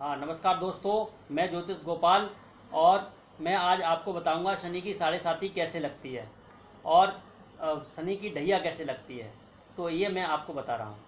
हाँ, नमस्कार दोस्तों। मैं ज्योतिष गोपाल और मैं आज आपको बताऊंगा शनि की साढ़े साती कैसे लगती है और शनि की ढैया कैसे लगती है। तो ये मैं आपको बता रहा हूँ।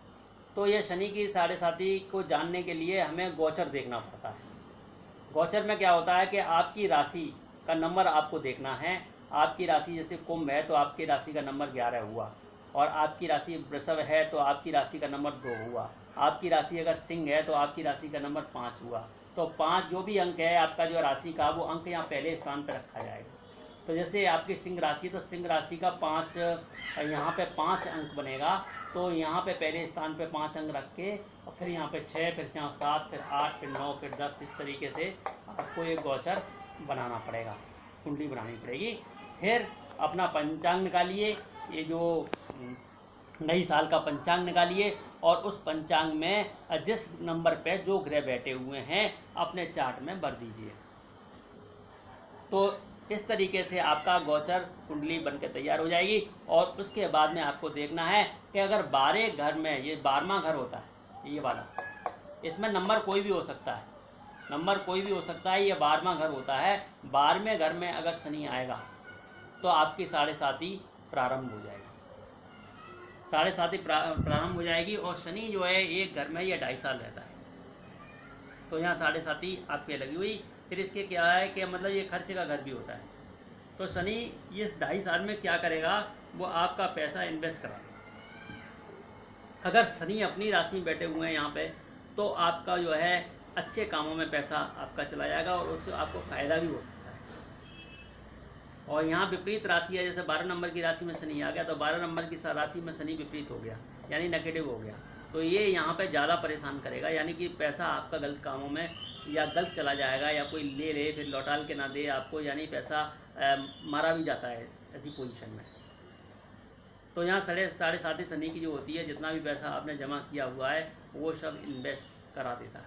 तो ये शनि की साढ़े साती को जानने के लिए हमें गोचर देखना पड़ता है। गोचर में क्या होता है कि आपकी राशि का नंबर आपको देखना है। आपकी राशि जैसे कुंभ है तो आपकी राशि का नंबर 11 हुआ, और आपकी राशि वृषभ है तो आपकी राशि का नंबर 2 हुआ। आपकी राशि अगर सिंह है तो आपकी राशि का नंबर 5 हुआ। तो 5 जो भी अंक है आपका जो राशि का, वो अंक यहाँ पहले स्थान पर रखा जाएगा। तो जैसे आपकी सिंह राशि, तो सिंह राशि का 5 यहाँ पे 5 अंक बनेगा। तो यहाँ पे पहले स्थान पे 5 अंक रख के और फिर यहाँ पे 6, फिर यहाँ 7, फिर 8, फिर 9, फिर 10, इस तरीके से आपको एक गोचर बनाना पड़ेगा, कुंडली बनानी पड़ेगी। फिर अपना पंचांग निकालिए, ये जो नई साल का पंचांग निकालिए और उस पंचांग में जिस नंबर पे जो ग्रह बैठे हुए हैं अपने चार्ट में भर दीजिए। तो इस तरीके से आपका गोचर कुंडली बनकर तैयार हो जाएगी। और उसके बाद में आपको देखना है कि अगर 12 घर में, ये 12वां घर होता है ये वाला, इसमें नंबर कोई भी हो सकता है, नंबर कोई भी हो सकता है, ये 12वां घर होता है। 12वें घर में अगर शनि आएगा तो आपकी साढ़े साती प्रारंभ हो जाएगी, साढ़े साती प्रारंभ हो जाएगी। और शनि जो है एक घर में ये 2.5 साल रहता है। तो यहाँ साढ़े साती आपके लगी हुई। फिर इसके क्या है कि मतलब ये खर्चे का घर भी होता है। तो शनि इस 2.5 साल में क्या करेगा, वो आपका पैसा इन्वेस्ट करा देगा। अगर शनि अपनी राशि में बैठे हुए हैं यहाँ पे, तो आपका जो है अच्छे कामों में पैसा आपका चला जाएगा और उससे आपको फ़ायदा भी हो सकता है। और यहाँ विपरीत राशि है, जैसे 12 नंबर की राशि में शनि आ गया तो 12 नंबर की राशि में शनि विपरीत हो गया, यानी नेगेटिव हो गया। तो ये यहाँ पे ज़्यादा परेशान करेगा, यानी कि पैसा आपका गलत कामों में या गलत चला जाएगा, या कोई ले फिर लौटाल के ना दे आपको, यानी पैसा मारा भी जाता है ऐसी पोजीशन में। तो यहाँ साढ़े साती शनि की जो होती है, जितना भी पैसा आपने जमा किया हुआ है वो सब इन्वेस्ट करा देता है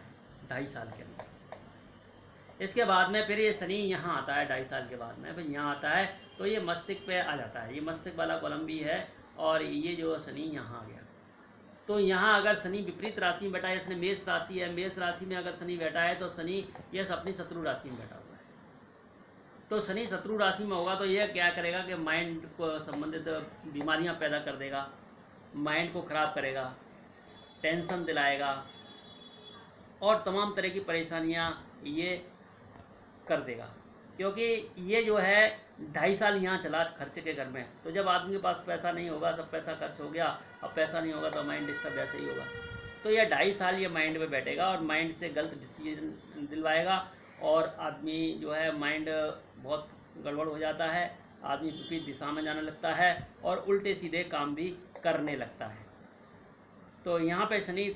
2.5 साल के अंदर। इसके बाद में फिर ये शनि यहाँ आता है 2.5 साल के बाद में, फिर यहाँ आता है तो ये मस्तिष्क पे आ जाता है। ये मस्तिष्क वाला कॉलम भी है और ये जो शनि यहाँ आ गया। तो यहाँ अगर शनि विपरीत राशि में बैठा है, इसने मेष राशि है, मेष राशि में अगर शनि बैठा है तो शनि ये अपनी शत्रु राशि में बैठा हुआ है। तो शनि शत्रु राशि में होगा तो यह क्या करेगा कि माइंड को संबंधित बीमारियां पैदा कर देगा, माइंड को ख़राब करेगा, टेंशन दिलाएगा और तमाम तरह की परेशानियां ये कर देगा। क्योंकि ये जो है 2.5 साल यहाँ चला खर्चे के घर में। तो जब आदमी के पास पैसा नहीं होगा, सब पैसा खर्च हो गया, अब पैसा नहीं होगा तो माइंड डिस्टर्ब ऐसे ही होगा। तो ये 2.5 साल ये माइंड में बैठेगा और माइंड से गलत डिसीजन दिलवाएगा और आदमी जो है माइंड बहुत गड़बड़ हो जाता है, आदमी विपरीत दिशा में जाने लगता है और उल्टे सीधे काम भी करने लगता है। तो यहाँ पे शनि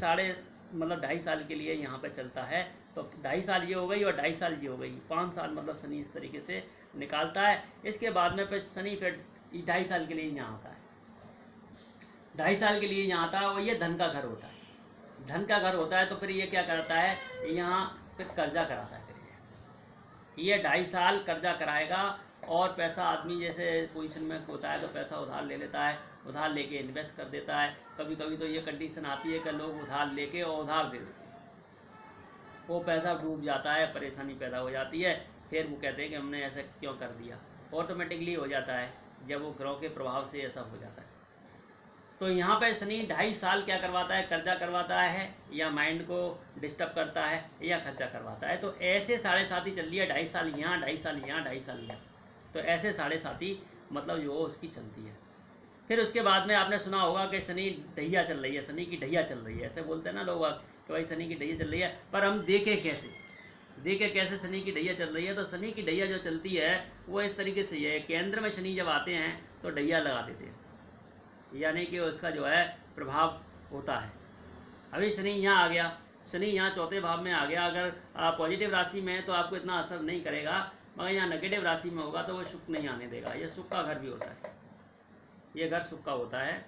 2.5 साल के लिए यहाँ पे चलता है। तो 2.5 साल ये हो गई और 2.5 साल ये हो गई, 5 साल मतलब शनि इस तरीके से निकालता है। इसके बाद में फिर शनि फिर 2.5 साल के लिए यहाँ आता है, 2.5 साल के लिए यहाँ आता है। और ये धन का घर होता है, धन का घर होता है। तो फिर ये क्या करता है, यहाँ फिर कर्जा कराता है। फिर ये 2.5 साल कर्जा कराएगा और पैसा आदमी जैसे पोजीशन में होता है तो पैसा उधार ले लेता है, उधार लेके इन्वेस्ट कर देता है। कभी कभी तो ये कंडीशन आती है कि लोग उधार लेके और उधार दे देते हैं, वो पैसा डूब जाता है, परेशानी पैदा हो जाती है। फिर वो कहते हैं कि हमने ऐसा क्यों कर दिया, ऑटोमेटिकली हो जाता है जब वो ग्रह के प्रभाव से ऐसा हो जाता है। तो यहाँ पे शनि 2.5 साल क्या करवाता है, कर्जा करवाता है या माइंड को डिस्टर्ब करता है या खर्चा करवाता है। तो ऐसे साढ़े साती चल रही है, 2.5 साल यहाँ, 2.5 साल यहाँ, 2.5 साल यहाँ। तो ऐसे साढ़े साती मतलब जो उसकी चलती है। फिर उसके बाद में आपने सुना होगा कि शनि ढैया चल रही है, शनि की ढैया चल रही है, ऐसे बोलते हैं ना लोग कि भाई शनि की ढैया चल रही है। पर हम देखे कैसे शनि की ढैया चल रही है। तो शनि की ढैया जो चलती है वो इस तरीके से है, केंद्र में शनि जब आते हैं तो ढैया लगा देते हैं, यानी कि उसका जो है प्रभाव होता है। अभी शनि यहाँ आ गया, शनि यहाँ चौथे भाव में आ गया। अगर पॉजिटिव राशि में है तो आपको इतना असर नहीं करेगा, मगर यहाँ नेगेटिव राशि में होगा तो वो सुख नहीं आने देगा। ये सुख का घर भी होता है, ये घर सुख का होता है।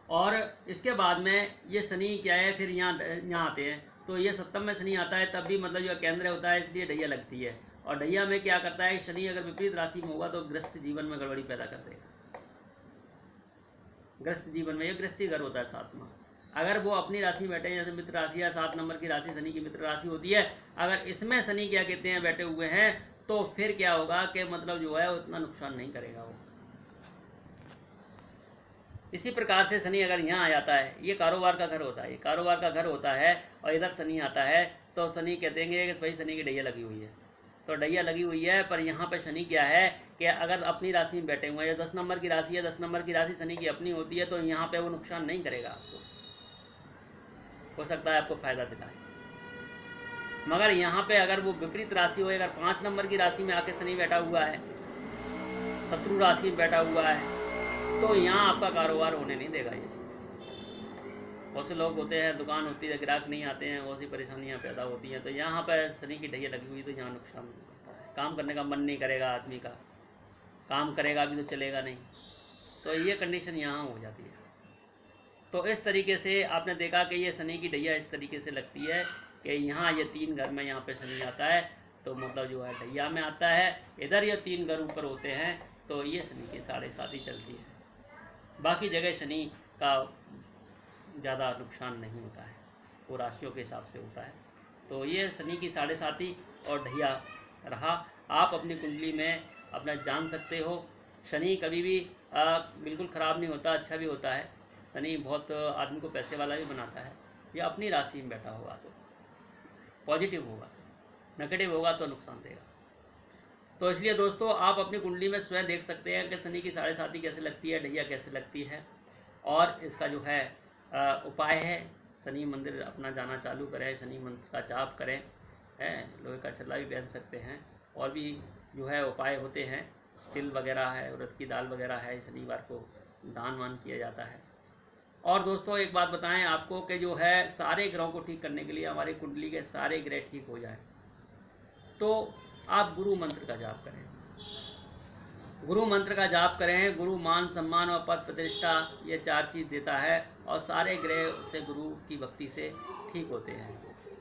और इसके बाद में ये शनि क्या है, फिर यहाँ आते हैं तो ये सप्तम में शनि आता है, तब भी मतलब जो केंद्र होता है, इसलिए ढैया लगती है। और ढैया में क्या करता है, शनि अगर विपरीत राशि में होगा तो गृहस्थ जीवन में गड़बड़ी पैदा कर देगा। गृहस्थ जीवन में, ये गृहस्थी घर होता है 7वां। अगर वो अपनी राशि बैठे जैसे मित्र राशि या 7 नंबर की राशि शनि की मित्र राशि होती है, अगर इसमें शनि क्या कहते हैं बैठे हुए हैं, तो फिर क्या होगा कि मतलब जो है उतना नुकसान नहीं करेगा वो। इसी प्रकार से शनि अगर यहाँ आ जाता है, ये कारोबार का घर होता है, ये कारोबार का घर होता है, और इधर शनि आता है, तो शनि कह देंगे कि भाई शनि की ढैया लगी हुई है। तो ढैया लगी हुई है, पर यहाँ पे शनि क्या है कि अगर अपनी राशि में बैठे हुए हैं, 10 नंबर की राशि है, 10 नंबर की राशि शनि की अपनी होती है, तो यहाँ पे वो नुकसान नहीं करेगा आपको, हो सकता है आपको फायदा दिलाए। मगर यहाँ पे अगर वो विपरीत राशि हो, अगर 5 नंबर की राशि में आके शनि बैठा हुआ है, शत्रु राशि में बैठा हुआ है, तो यहाँ आपका कारोबार होने नहीं देगा। ये बहुत से लोग होते हैं, दुकान होती है, ग्राहक नहीं आते हैं, बहुत सी परेशानियाँ पैदा होती हैं। तो यहाँ पर शनि की ढैया लगी हुई, तो यहाँ नुकसान होता है, काम करने का मन नहीं करेगा आदमी का, काम करेगा भी तो चलेगा नहीं, तो ये कंडीशन यहाँ हो जाती है। तो इस तरीके से आपने देखा कि ये शनि की ढैया इस तरीके से लगती है कि यहाँ ये 3 घर में यहाँ पे शनि आता है, तो मतलब जो है ढैया में आता है, इधर ये 3 घर ऊपर होते हैं, तो ये शनि की 7.5 चलती है। बाकी जगह शनि का ज़्यादा नुकसान नहीं होता है, वो राशियों के हिसाब से होता है। तो ये शनि की 7.5 और ढैया रहा। आप अपनी कुंडली में अपना जान सकते हो। शनि कभी भी बिल्कुल ख़राब नहीं होता, अच्छा भी होता है। शनि बहुत आदमी को पैसे वाला भी बनाता है। ये अपनी राशि में बैठा होगा तो पॉजिटिव होगा, नेगेटिव होगा तो नुकसान देगा। तो इसलिए दोस्तों आप अपनी कुंडली में स्वयं देख सकते हैं कि शनि की 7.5 कैसे लगती है, ढैया कैसे लगती है, और इसका जो है उपाय है शनि मंदिर अपना जाना चालू करें, शनि मंत्र का जाप करें, लोहे का छल्ला भी पहन सकते हैं, और भी जो है उपाय होते हैं, तिल वगैरह है, उड़द की दाल वगैरह है, शनिवार को दान वान किया जाता है। और दोस्तों एक बात बताएं आपको कि जो है सारे ग्रहों को ठीक करने के लिए, हमारी कुंडली के सारे ग्रह ठीक हो जाए, तो आप गुरु मंत्र का जाप करें। गुरु मंत्र का जाप करें। गुरु मान सम्मान और पद प्रतिष्ठा ये 4 चीज़ देता है, और सारे ग्रह से गुरु की भक्ति से ठीक होते हैं।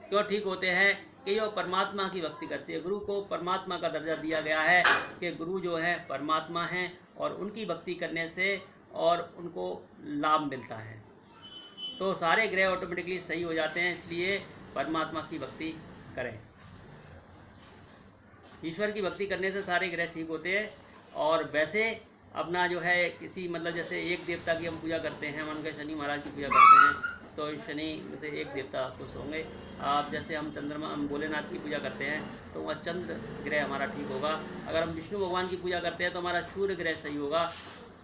क्यों ठीक होते हैं कि ये परमात्मा की भक्ति करती है। गुरु को परमात्मा का दर्जा दिया गया है कि गुरु जो है परमात्मा हैं, और उनकी भक्ति करने से और उनको लाभ मिलता है, तो सारे ग्रह ऑटोमेटिकली सही हो जाते हैं। इसलिए परमात्मा की भक्ति करें। ईश्वर की भक्ति करने से सारे ग्रह ठीक होते हैं। और वैसे अपना जो है किसी मतलब जैसे एक देवता की हम पूजा करते हैं, मान के शनि महाराज की पूजा करते हैं, तो शनि में से एक देवता खुश होंगे। आप जैसे हम चंद्रमा, हम भोलेनाथ की पूजा करते हैं, तो वह चंद्र ग्रह हमारा ठीक होगा। अगर हम विष्णु भगवान की पूजा करते हैं तो हमारा सूर्य ग्रह सही होगा।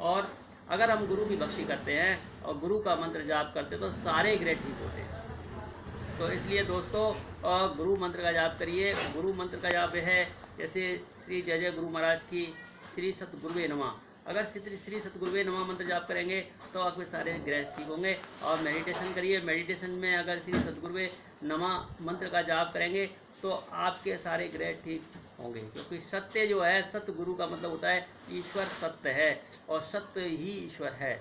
और अगर हम गुरु की भक्ति करते हैं और गुरु का मंत्र जाप करते हैं तो सारे ग्रह ठीक होते हैं। तो इसलिए दोस्तों गुरु मंत्र का जाप करिए। गुरु मंत्र का जाप है जैसे श्री जय जय गुरु महाराज की, श्री सतगुरुवे नमः। अगर श्री सतगुरुवे नमः मंत्र जाप करेंगे तो आपके सारे ग्रह ठीक होंगे। और मेडिटेशन करिए। मेडिटेशन में अगर श्री सतगुरुवे नमः मंत्र का जाप करेंगे तो आपके सारे ग्रह ठीक होंगे। क्योंकि सत्य जो है, सत्य गुरु का मतलब होता है ईश्वर सत्य है, और सत्य ही ईश्वर है।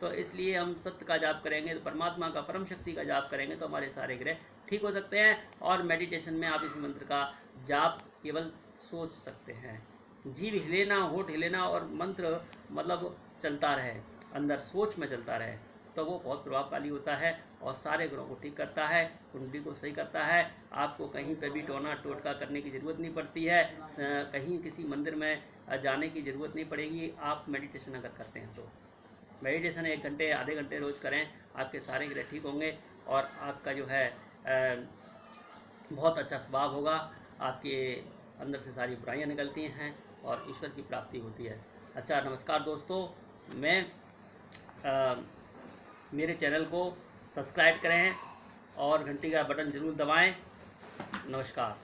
तो इसलिए हम सत्य का जाप करेंगे, तो परमात्मा का, परम शक्ति का जाप करेंगे तो हमारे सारे ग्रह ठीक हो सकते हैं। और मेडिटेशन में आप इस मंत्र का जाप केवल सोच सकते हैं। जीव हिले ना, होठ हिले ना, और मंत्र मतलब चलता रहे, अंदर सोच में चलता रहे, तो वो बहुत प्रभावशाली होता है और सारे ग्रहों को ठीक करता है, कुंडली को सही करता है। आपको कहीं पे भी टोना टोटका करने की ज़रूरत नहीं पड़ती है, कहीं किसी मंदिर में जाने की ज़रूरत नहीं पड़ेगी। आप मेडिटेशन अगर करते हैं तो मेडिटेशन 1 घंटे आधे घंटे रोज़ करें, आपके सारे ग्रह ठीक होंगे और आपका जो है बहुत अच्छा स्वभाव होगा। आपके अंदर से सारी बुराइयां निकलती हैं और ईश्वर की प्राप्ति होती है। अच्छा, नमस्कार दोस्तों, मैं मेरे चैनल को सब्सक्राइब करें और घंटी का बटन ज़रूर दबाएं। नमस्कार।